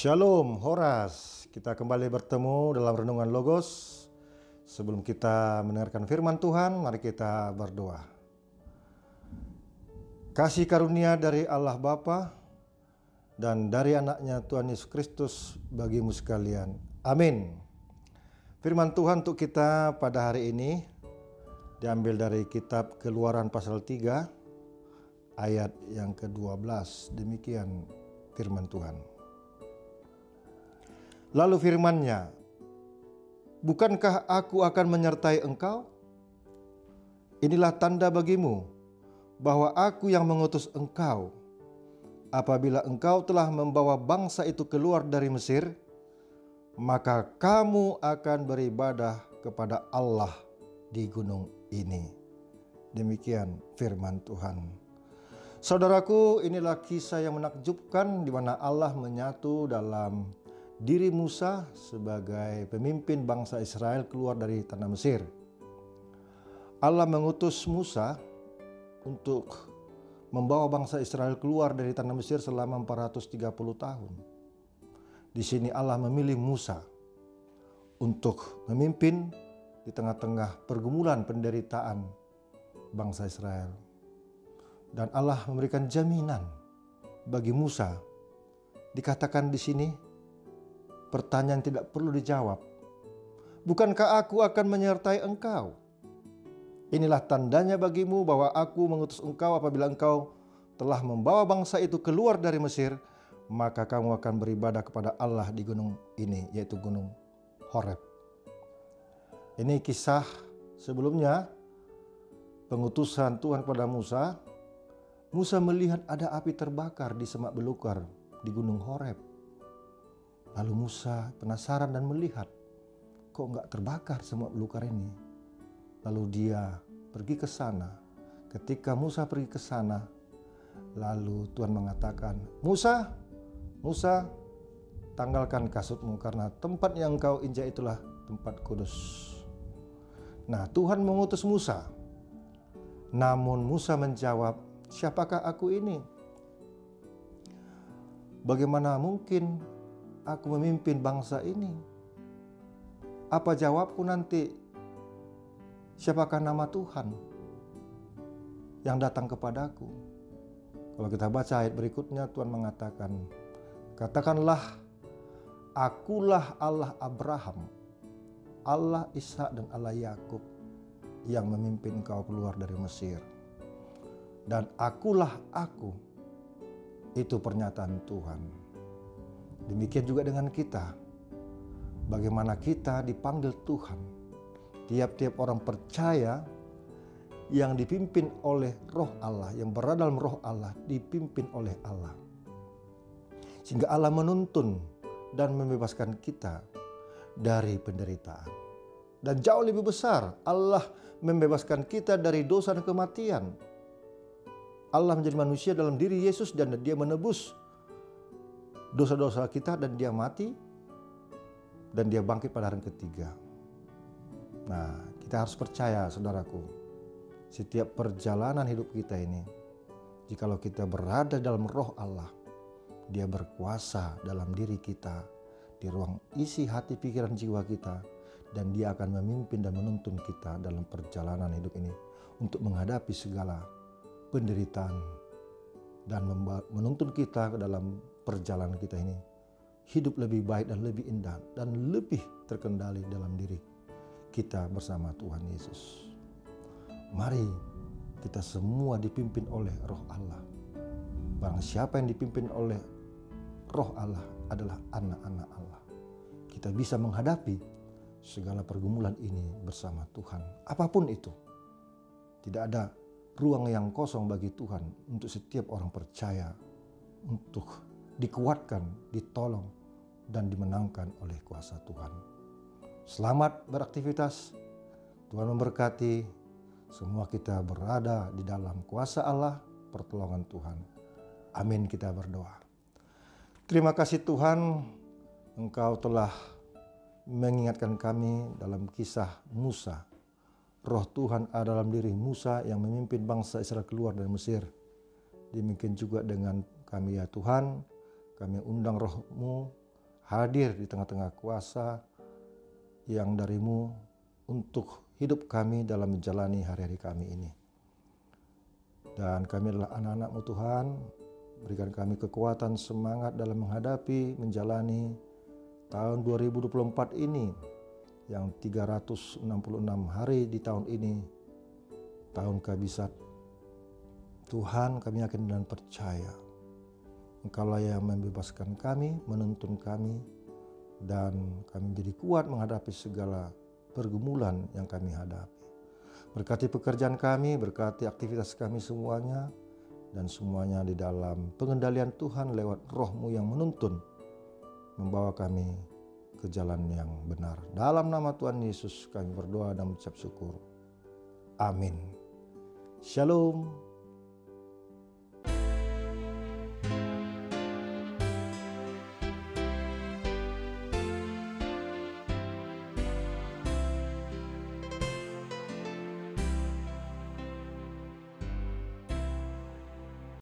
Shalom Horas, kita kembali bertemu dalam Renungan Logos. Sebelum kita mendengarkan firman Tuhan, mari kita berdoa. Kasih karunia dari Allah Bapa dan dari anaknya Tuhan Yesus Kristus bagimu sekalian. Amin. Firman Tuhan untuk kita pada hari ini diambil dari kitab Keluaran pasal 3 ayat yang ke-12. Demikian firman Tuhan. Lalu firman-Nya, bukankah aku akan menyertai engkau? Inilah tanda bagimu bahwa aku yang mengutus engkau. Apabila engkau telah membawa bangsa itu keluar dari Mesir, maka kamu akan beribadah kepada Allah di gunung ini. Demikian firman Tuhan. Saudaraku, inilah kisah yang menakjubkan di mana Allah menyatu dalam diri Musa sebagai pemimpin bangsa Israel keluar dari tanah Mesir. Allah mengutus Musa untuk membawa bangsa Israel keluar dari tanah Mesir selama 430 tahun. Di sini Allah memilih Musa untuk memimpin di tengah-tengah pergumulan penderitaan bangsa Israel. Dan Allah memberikan jaminan bagi Musa. Dikatakan di sini, pertanyaan tidak perlu dijawab. Bukankah aku akan menyertai engkau? Inilah tandanya bagimu bahwa aku mengutus engkau apabila engkau telah membawa bangsa itu keluar dari Mesir, maka kamu akan beribadah kepada Allah di gunung ini, yaitu gunung Horeb. Ini kisah sebelumnya pengutusan Tuhan kepada Musa. Musa melihat ada api terbakar di semak belukar di gunung Horeb. Lalu Musa penasaran dan melihat, kok nggak terbakar semak belukar ini? Lalu dia pergi ke sana. Ketika Musa pergi ke sana, lalu Tuhan mengatakan, Musa, Musa, tanggalkan kasutmu karena tempat yang engkau injak itulah tempat kudus. Nah, Tuhan mengutus Musa. Namun Musa menjawab, siapakah aku ini? Bagaimana mungkin aku memimpin bangsa ini? Apa jawabku nanti? Siapakah nama Tuhan yang datang kepadaku? Kalau kita baca ayat berikutnya, Tuhan mengatakan, katakanlah, akulah Allah Abraham, Allah Ishak dan Allah Yakub yang memimpin engkau keluar dari Mesir. Dan akulah aku. Itu pernyataan Tuhan. Demikian juga dengan kita. Bagaimana kita dipanggil Tuhan. Tiap-tiap orang percaya yang dipimpin oleh Roh Allah, yang berada dalam Roh Allah, dipimpin oleh Allah. Sehingga Allah menuntun dan membebaskan kita dari penderitaan. Dan jauh lebih besar, Allah membebaskan kita dari dosa dan kematian. Allah menjadi manusia dalam diri Yesus dan dia menebus dosa-dosa kita dan dia mati dan dia bangkit pada hari ketiga. Nah, kita harus percaya saudaraku, setiap perjalanan hidup kita ini, jikalau kita berada dalam Roh Allah, dia berkuasa dalam diri kita, di ruang isi hati, pikiran, jiwa kita, dan dia akan memimpin dan menuntun kita dalam perjalanan hidup ini untuk menghadapi segala penderitaan dan menuntun kita ke dalam perjalanan kita ini hidup lebih baik dan lebih indah dan lebih terkendali dalam diri kita bersama Tuhan Yesus. Mari kita semua dipimpin oleh Roh Allah. Barang siapa yang dipimpin oleh Roh Allah adalah anak-anak Allah. Kita bisa menghadapi segala pergumulan ini bersama Tuhan. Apapun itu, tidak ada ruang yang kosong bagi Tuhan untuk setiap orang percaya untuk dikuatkan, ditolong, dan dimenangkan oleh kuasa Tuhan. Selamat beraktivitas. Tuhan memberkati. Semua kita berada di dalam kuasa Allah, pertolongan Tuhan. Amin, kita berdoa. Terima kasih Tuhan, Engkau telah mengingatkan kami dalam kisah Musa. Roh Tuhan ada dalam diri Musa yang memimpin bangsa Israel keluar dari Mesir. Demikian juga dengan kami ya Tuhan, kami undang Roh-Mu hadir di tengah-tengah kuasa yang darimu untuk hidup kami dalam menjalani hari-hari kami ini. Dan kami adalah anak-anak-Mu Tuhan, berikan kami kekuatan, semangat dalam menghadapi, menjalani tahun 2024 ini, yang 366 hari di tahun ini, tahun kabisat. Tuhan, kami yakin dan percaya Engkaulah yang membebaskan kami, menuntun kami, dan kami menjadi kuat menghadapi segala pergumulan yang kami hadapi. Berkati pekerjaan kami, berkati aktivitas kami semuanya, dan semuanya di dalam pengendalian Tuhan lewat Roh-Mu yang menuntun, membawa kami ke jalan yang benar. Dalam nama Tuhan Yesus kami berdoa dan mengucap syukur. Amin. Shalom.